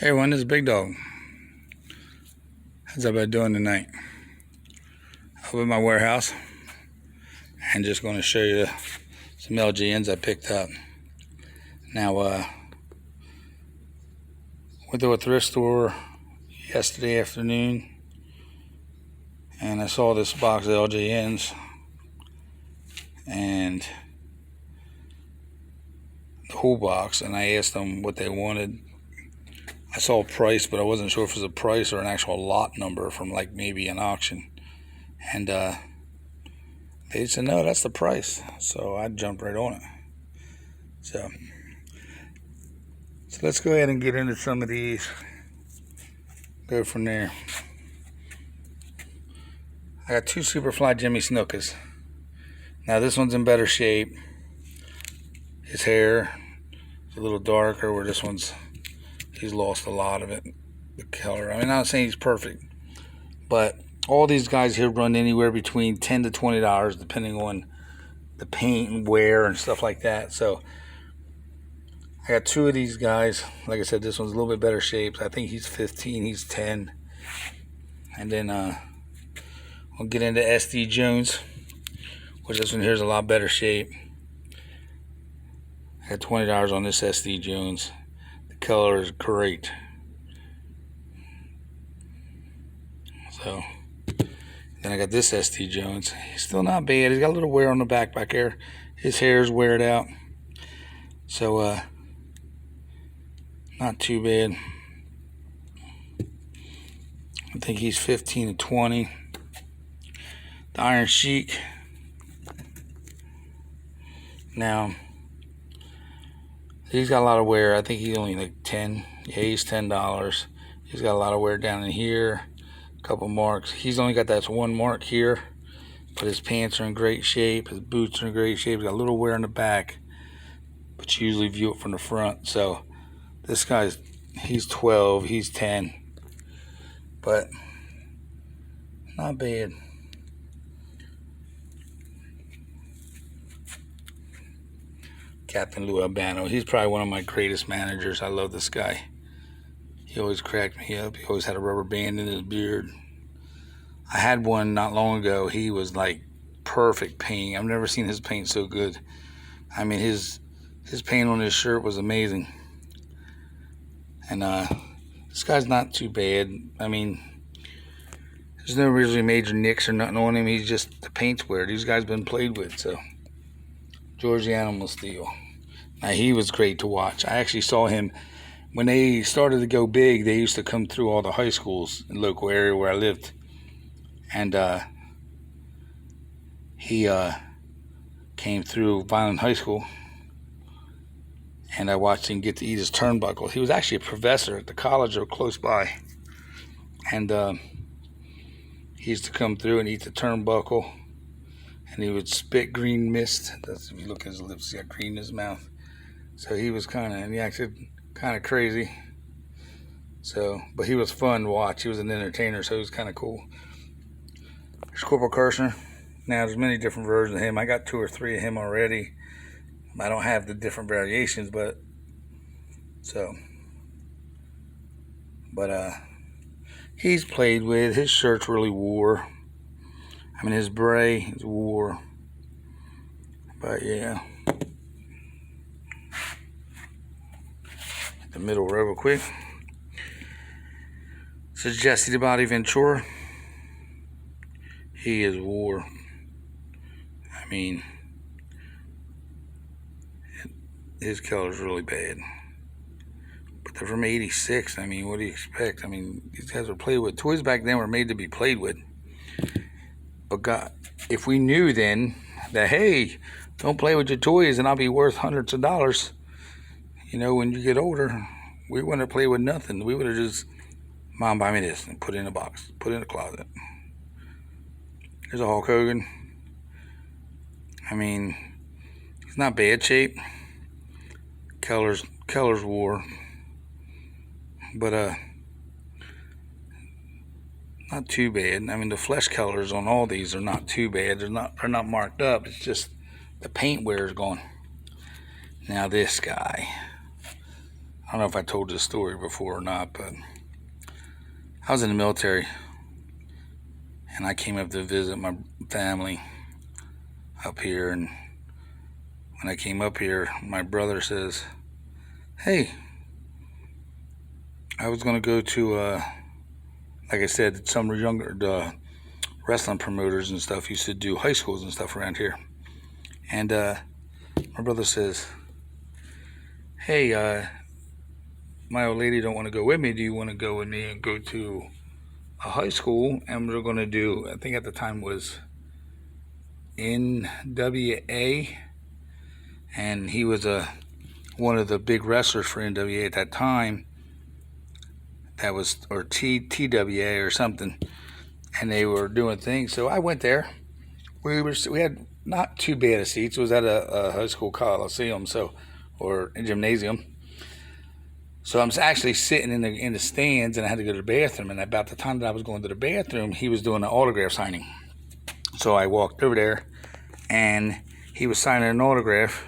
Hey everyone, this is Big Dog. How's everybody doing tonight? I'm in my warehouse and just going to show you some LJNs I picked up. Now, went to a thrift store yesterday afternoon and I saw this box of LJNs and the whole box, and I asked them what they wanted. I saw a price, but I wasn't sure if it was a price or an actual lot number from like maybe an auction. And they said, no, that's the price. So I jumped right on it. So let's go ahead and get into some of these. Go from there. I got two Superfly Jimmy Snukas. Now this one's in better shape. His hair is a little darker, where this one's, he's lost a lot of it, the color. I mean, I'm not saying he's perfect, but all these guys here run anywhere between $10 to $20, depending on the paint and wear and stuff like that. So I got two of these guys. Like I said, this one's a little bit better shape. I think he's 15, he's 10. And then we'll get into SD Jones, which this one here is a lot better shape. I got $20 on this SD Jones. Color is great. So then I got this SD Jones. He's still not bad. He's got a little wear on the back there. His hair's weared out. So not too bad. I think he's 15 to 20. The Iron Sheik. Now he's got a lot of wear. I think he's only like 10. Yeah, he's $10. He's got a lot of wear down in here. A couple marks. He's only got that one mark here. But his pants are in great shape. His boots are in great shape. He's got a little wear in the back. But you usually view it from the front. So this guy's, he's 12. He's 10. But not bad. Captain Lou Albano. He's probably one of my greatest managers. I love this guy. He always cracked me up. He always had a rubber band in his beard. I had one not long ago. He was like perfect paint. I've never seen his paint so good. I mean, his paint on his shirt was amazing. And this guy's not too bad. I mean, there's no really major nicks or nothing on him. He's just, the paint's weird. These guys been played with, so. George the Animal Steel. Now he was great to watch. I actually saw him when they started to go big. They used to come through all the high schools in the local area where I lived, and he came through Violent High School, and I watched him get to eat his turnbuckle. He was actually a professor at the college or close by, and he used to come through and eat the turnbuckle. And he would spit green mist. That's, if you look at his lips, he's got green in his mouth. So he was and he acted kind of crazy. So, but he was fun to watch. He was an entertainer, so he was kind of cool. There's Corporal Kirshner. Now, there's many different versions of him. I got 2 or 3 of him already. I don't have the different variations, but he's played with. His shirt's really wore. I mean, his beret is wore, but yeah. Hit the middle row real quick. This is Jesse the Body Ventura. He is wore. I mean, his color's really bad. But they're from '86. I mean, what do you expect? I mean, these guys were played with. Toys back then were made to be played with. But God, if we knew then that, hey, don't play with your toys and I'll be worth hundreds of dollars, you know, when you get older, we wouldn't have played with nothing. We would have just, Mom, buy me this, and put it in a box, put it in a closet. Here's a Hulk Hogan. I mean, he's not bad shape. Colors wore. But, not too bad. I mean, the flesh colors on all these are not too bad. They're not marked up. It's just the paint wear is gone. Now this guy, I don't know if I told this story before or not, but I was in the military, and I came up to visit my family up here, and when I came up here, my brother says, hey, I was going to go to, like I said, some younger wrestling promoters and stuff used to do high schools and stuff around here. And my brother says, hey, my old lady don't want to go with me. Do you want to go with me and go to a high school? And we're going to do, I think at the time was NWA. And he was one of the big wrestlers for NWA at that time. That was, or TWA or something. And they were doing things. So I went there. We had not too bad of seats. It was at a high school coliseum, or a gymnasium. So I'm actually sitting in the stands, and I had to go to the bathroom. And about the time that I was going to the bathroom, he was doing an autograph signing. So I walked over there, and he was signing an autograph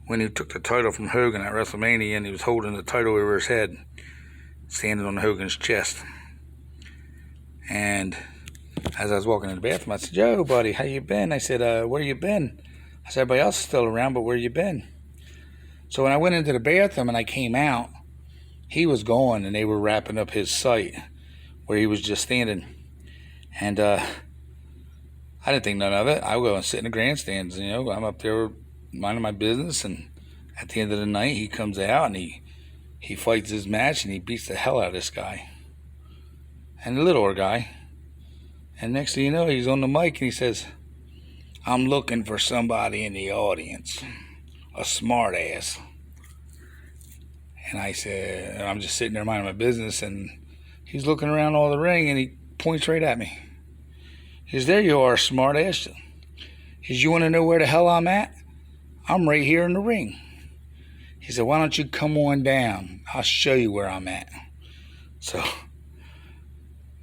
when he took the title from Hogan at WrestleMania, and he was holding the title over his head, standing on Hogan's chest. And as I was walking in the bathroom, I said, yo, buddy, how you been? I said, where you been? I said, everybody else is still around, but where you been? So when I went into the bathroom and I came out, he was gone, and they were wrapping up his site where he was just standing. And I didn't think none of it. I go and sit in the grandstands, I'm up there minding my business, and at the end of the night, he comes out and he fights his match, and he beats the hell out of this guy. And the littler guy. And next thing you know, he's on the mic and he says, I'm looking for somebody in the audience, a smart ass. And I said, I'm just sitting there minding my business, and he's looking around all the ring, and he points right at me. He says, there you are, smart ass. He says, you want to know where the hell I'm at? I'm right here in the ring. He said, why don't you come on down? I'll show you where I'm at. So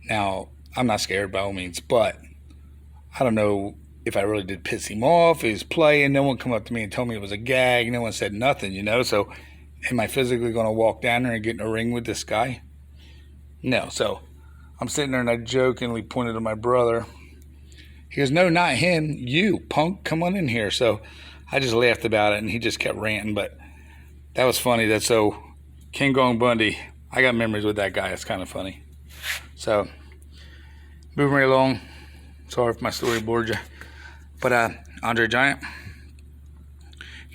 now, I'm not scared by all means, but I don't know if I really did piss him off. He was playing. No one come up to me and told me it was a gag. No one said nothing, So am I physically going to walk down there and get in a ring with this guy? No. So I'm sitting there, and I jokingly pointed to my brother. He goes, no, not him. You, punk, come on in here. So I just laughed about it, and he just kept ranting. But that was funny. King Kong Bundy, I got memories with that guy. It's kind of funny. So, moving right along. Sorry if my story bored you. But Andre Giant,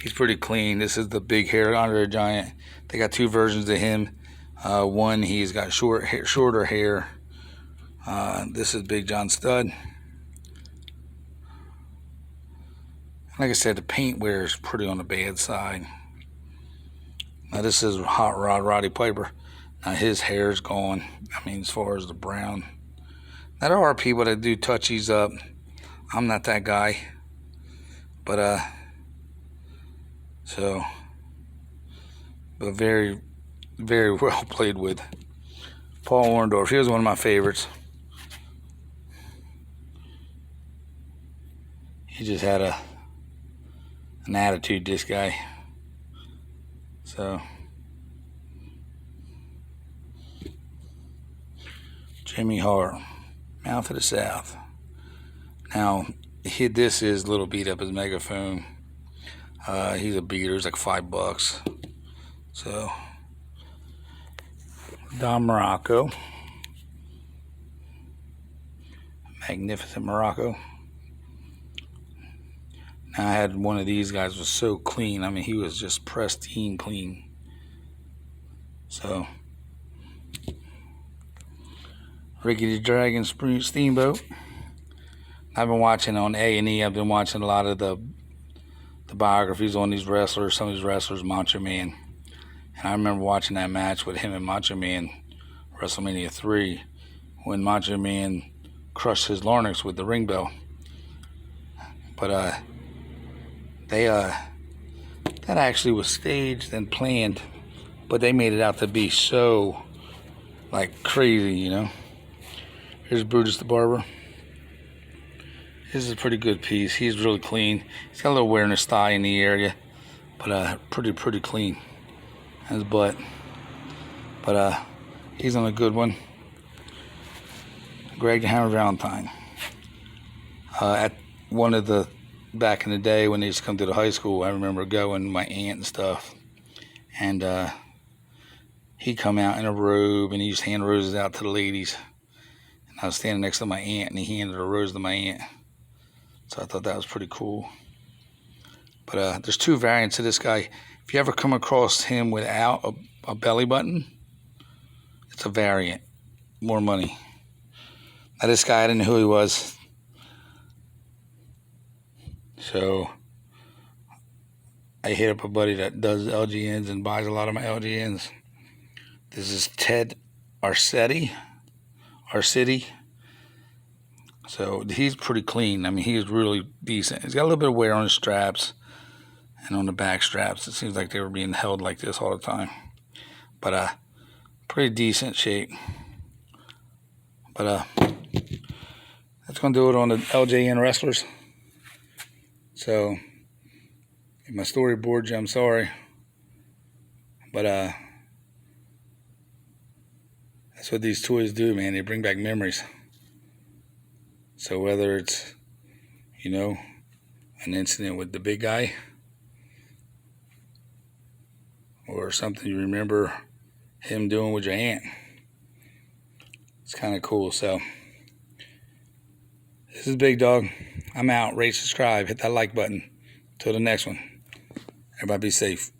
he's pretty clean. This is the big hair Andre Giant. They got two versions of him. One, he's got shorter hair. This is Big John Studd. Like I said, the paint wear is pretty on the bad side. Now this is Hot Rod Roddy Piper. Now his hair's gone. As far as the brown. Now there are people that do touchies up. I'm not that guy. But very, very well played with. Paul Orndorff, he was one of my favorites. He just had an attitude, this guy. So Jimmy Hart, Mouth of the South. Now, this is little beat up as Megaphone. He's a beater. It's like $5. So, Don Morocco. Magnificent Morocco. Now, I had one of these guys was so clean. He was just pristine clean. So, Ricky the Dragon Steamboat. I've been watching on A&E. I've been watching a lot of the biographies on these wrestlers. Some of these wrestlers, Macho Man. And I remember watching that match with him and Macho Man, WrestleMania 3, when Macho Man crushed his larynx with the ring bell. But that actually was staged and planned, but they made it out to be so crazy, Here's Brutus the Barber. This is a pretty good piece. He's really clean. He's got a little wear in his thigh in the area, but pretty clean. his butt. But he's on a good one. Greg the Hammer Valentine. At one of the, back in the day when they used to come to the high school, I remember going with my aunt and stuff. And he come out in a robe and he used to hand roses out to the ladies. And I was standing next to my aunt and he handed a rose to my aunt. So I thought that was pretty cool. But there's two variants of this guy. If you ever come across him without a belly button, it's a variant. More money. Now this guy, I didn't know who he was. So I hit up a buddy that does LJNs and buys a lot of my LJNs. This is Ted Arcetti. So he's pretty clean. I mean, he's really decent. He's got a little bit of wear on his straps and on the back straps. It seems like they were being held like this all the time. But pretty decent shape. But that's gonna do it on the LJN Wrestlers. So if my story bored you, I'm sorry. But that's what these toys do, man. They bring back memories. So whether it's, you know, an incident with the big guy, or something you remember him doing with your aunt, it's kind of cool. So this is Big Dog. I'm out. Rate, subscribe, hit that like button. Till the next one. Everybody be safe.